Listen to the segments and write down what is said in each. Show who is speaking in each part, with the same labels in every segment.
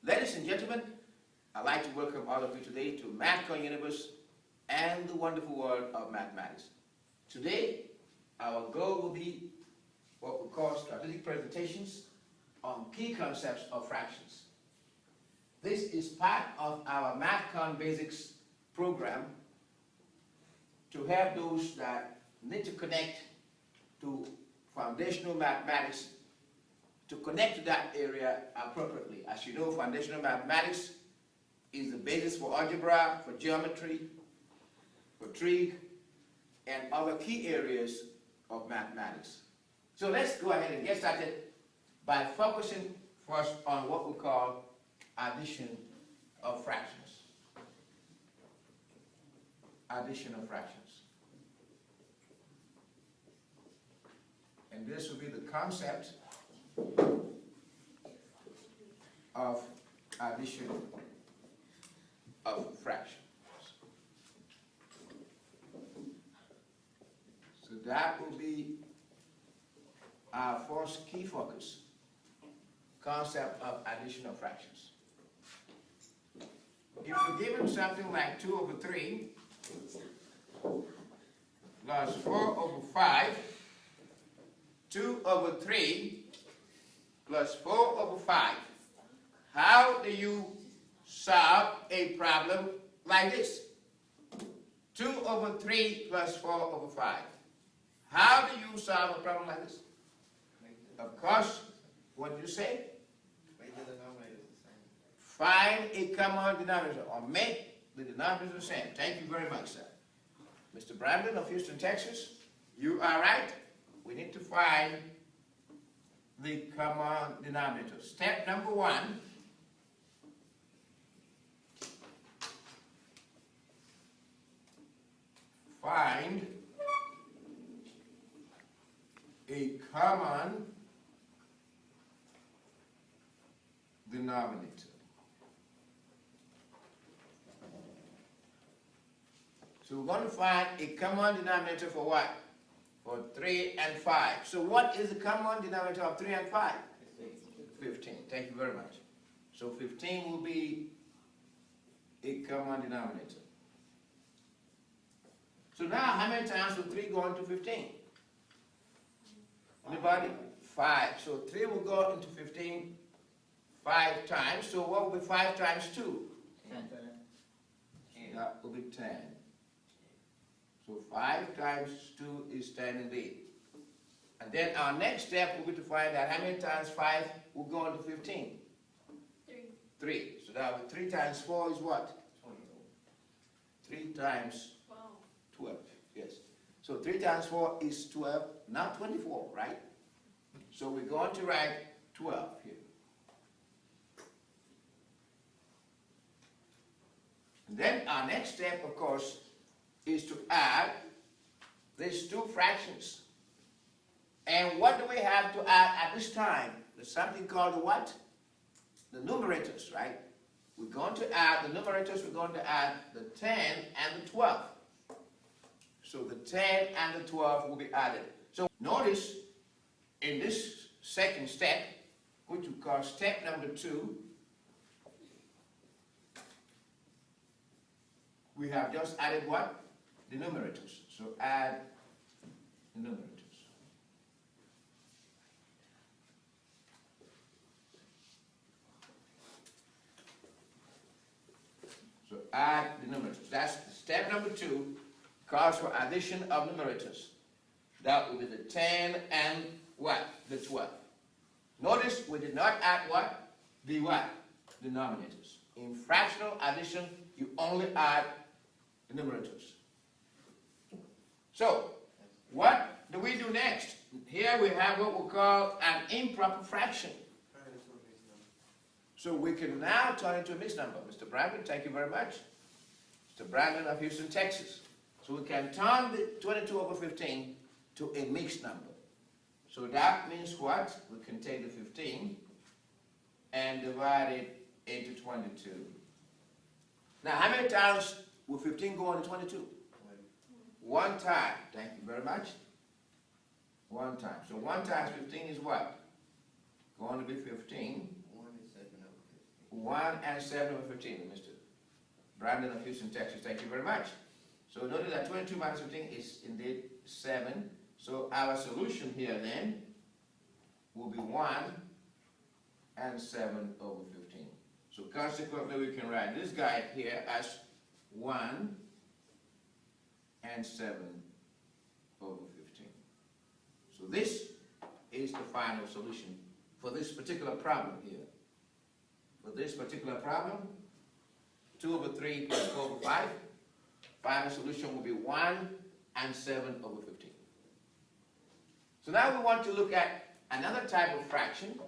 Speaker 1: Ladies and gentlemen, I'd like to welcome all of you today to Mathcon Universe and the wonderful world of mathematics. Today, our goal will be what we call strategic presentations on key concepts of fractions. This is part of our Mathcon Basics program to help those that need to connect to foundational mathematics to connect to that area appropriately. As you know, foundational mathematics is the basis for algebra, for geometry, for trig, and other key areas of mathematics. So let's go ahead and get started by focusing first on what we call addition of fractions. Addition of fractions. And this will be the concept of addition of fractions. So that will be our first key focus, concept of addition of fractions. If we're given something like 2 over 3 plus 4 over 5, 2 over 3 plus 4 over 5. How do you solve a problem like this? 2 over 3 plus 4 over 5. How do you solve a problem like this? Of course, what do you say?
Speaker 2: Make the denominator the same.
Speaker 1: Find a common denominator, or make the denominator the same. Thank you very much, sir. Mr. Brandon of Houston, Texas, you are right. We need to find the common denominator. Step number 1. Find a common denominator. So we're going to find a common denominator for what? For 3 and 5. So what is the common denominator of 3 and 5? 15. Thank you very much. So 15 will be a common denominator. So now how many times will 3 go into 15? Anybody? 5. So 3 will go into 15 5 times. So what will be 5 times 2?
Speaker 2: 10.
Speaker 1: That will be 10. So 5 times 2 is 10 indeed. And then our next step will be to find out how many times 5 will go into 15?
Speaker 3: 3.
Speaker 1: 3. So that will be 3 times 4 is what? 3 times
Speaker 3: 12.
Speaker 1: 12. Yes. So 3 times 4 is 12, not 24, right? So we're going to write 12 here. And then our next step, of course, is to add these two fractions. And what do we have to add at this time? There's something called the what? The numerators, right? We're going to add the numerators, we're going to add the 10 and the 12. So the 10 and the 12 will be added. So notice in this second step, which we call step number 2, we have just added what? The numerators. So add the numerators. So add the numerators. That's step number 2, calls for addition of numerators. That will be the 10 and what? The 12. Notice we did not add what? The what? Denominators. In fractional addition, you only add the numerators. So, what do we do next? Here we have what we call an improper fraction. So we can now turn it to a mixed number. Mr. Brandon, thank you very much. Mr. Brandon of Houston, Texas. So we can turn the 22 over 15 to a mixed number. So that means what? We can take the 15 and divide it into 22. Now, how many times will 15 go into 22? 1 time. Thank you very much. 1 time. So 1 times 15 is what? Going to be 15.
Speaker 2: 1 is 7 over 15.
Speaker 1: 1 and 7 over 15, Mr. Brandon of Houston, Texas. Thank you very much. So notice that 22 minus 15 is indeed 7. So our solution here then will be 1 and 7 over 15. So consequently, we can write this guy here as 1 and 7 over 15. So this is the final solution for this particular problem here. For this particular problem, 2 over 3 plus 4 over 5, final solution will be 1 and 7 over 15. So now we want to look at another type of fraction,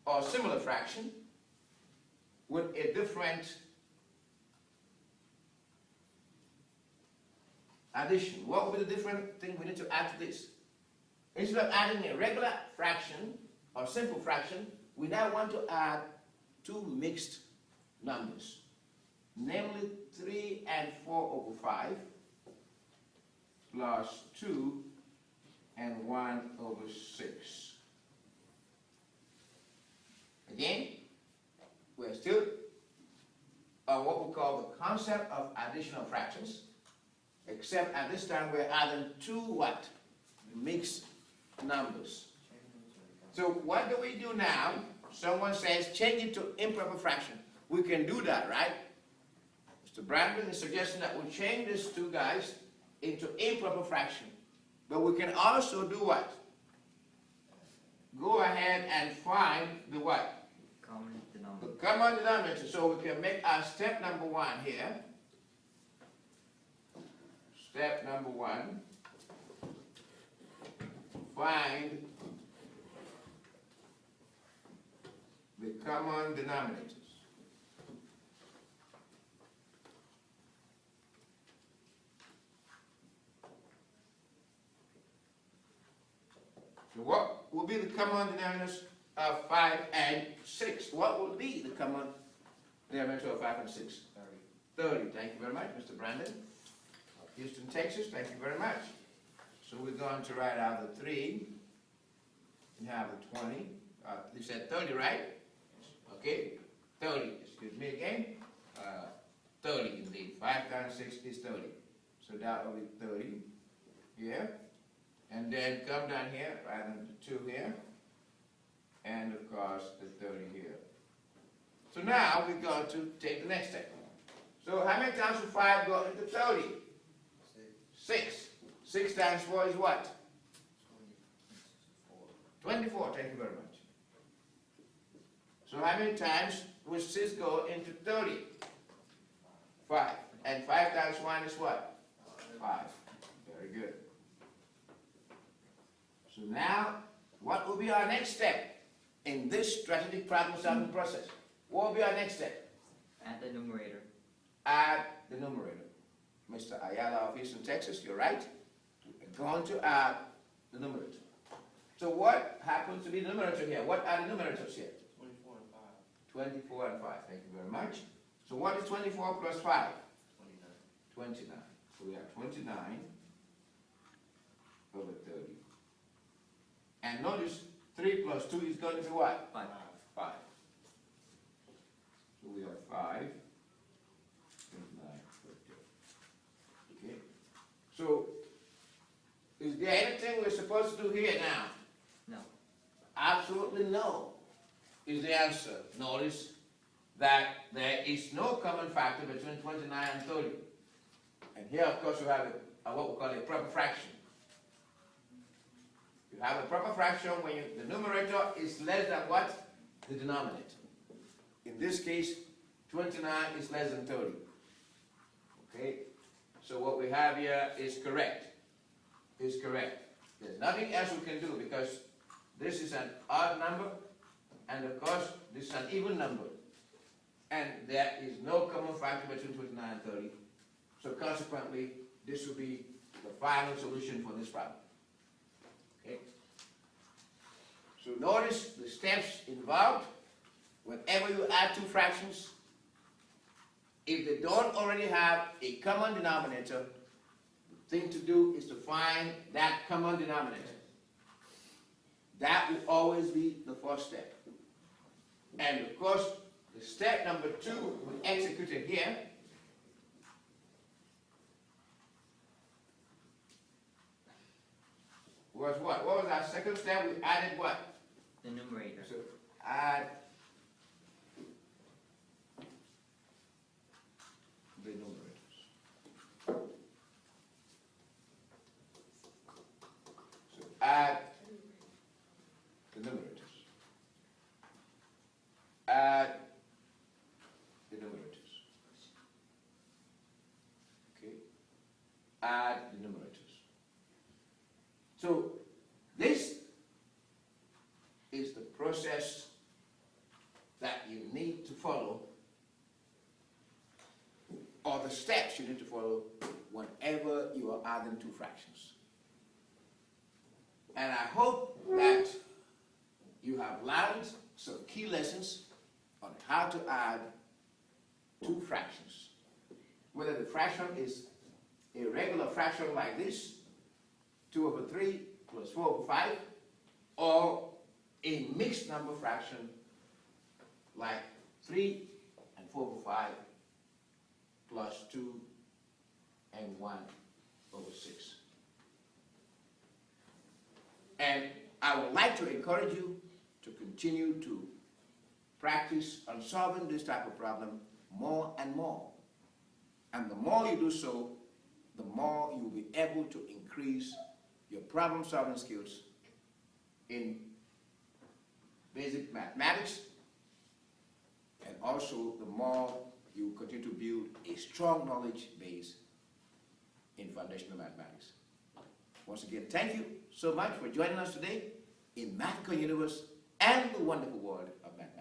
Speaker 1: or similar fraction, with a different addition. What will be the different thing we need to add to this? Instead of adding a regular fraction, or simple fraction, we now want to add two mixed numbers, namely 3 and 4 over 5, plus 2 and 1 over 6. Again, we're still on what we call the concept of additional fractions, except at this time we're adding two what? Mixed numbers. So what do we do now? Someone says change it to improper fraction. We can do that, right? Mr. Brandon is suggesting that we change these two guys into improper fraction. But we can also do what? Go ahead and find the what?
Speaker 3: Common denominator.
Speaker 1: The common denominator. So we can make our step number 1 here. Step number 1. Find the common denominators. So what will be the common denominators of 5 and 6? What will be the common denominator of 5 and 6? 30. Thank you very much, Mr. Brandon of Houston, Texas. Thank you very much. So we're going to write out the 3 and have the 20. You said 30, right? Okay, 30. Excuse me again. 30 indeed. 5 times 6 is 30. So that will be 30 here. And then come down here, write down the 2 here. And of course the 30 here. So now we're going to take the next step. So how many times will 5 go into 30? 6. 6 times 4 is what? 24. Thank you very much. So how many times will 6 go into 30? 5. And 5 times 1 is what? 5. Very good. So now, what will be our next step in this strategic problem solving process? What will be our next step?
Speaker 3: Add the numerator.
Speaker 1: Add the numerator. Mr. Ayala of Houston, Texas, you're right. We're going to add the numerator. So what happens to be the numerator here? What are the numerators here?
Speaker 2: 24 and 5.
Speaker 1: 24 and 5. Thank you very much. So what is 24 plus 5?
Speaker 2: 29.
Speaker 1: 29. So we have 29 over 30. And notice 3 plus 2 is going to be what?
Speaker 3: 5.
Speaker 1: 5. So we have 5 and 9. Okay. So is there anything we're supposed to do here now?
Speaker 3: No.
Speaker 1: Absolutely no, is the answer. Notice that there is no common factor between 29 and 30. And here, of course, you have what we call a proper fraction. You have a proper fraction when the numerator is less than what? The denominator. In this case, 29 is less than 30. Okay? So what we have here is correct. Is correct. There's nothing else we can do because this is an odd number, and of course, this is an even number. And there is no common factor between 29 and 30. So consequently, this will be the final solution for this problem. Okay? So notice the steps involved. Whenever you add two fractions, if they don't already have a common denominator, the thing to do is to find that common denominator. That will always be the first step. And of course, The step number 2 we executed here. Was what? What was our second step? We added what?
Speaker 3: The numerator.
Speaker 1: So add the numerators. So add the numerators. Add the numerators. Okay. Add the numerators. So this is the process that you need to follow, or the steps you need to follow whenever you are adding two fractions. And I hope that you have learned some key lessons on how to add two fractions. Whether the fraction is a regular fraction like this, 2/3 plus 4/5, or a mixed number fraction like 3 and 4/5 plus 2 and 1/6. And I would like to encourage you to continue to practice on solving this type of problem more and more. And the more you do so, the more you will be able to increase your problem-solving skills in basic mathematics, and also the more you continue to build a strong knowledge base in foundational mathematics. Once again, thank you so much for joining us today in Mathcon Universe and the wonderful world of mathematics.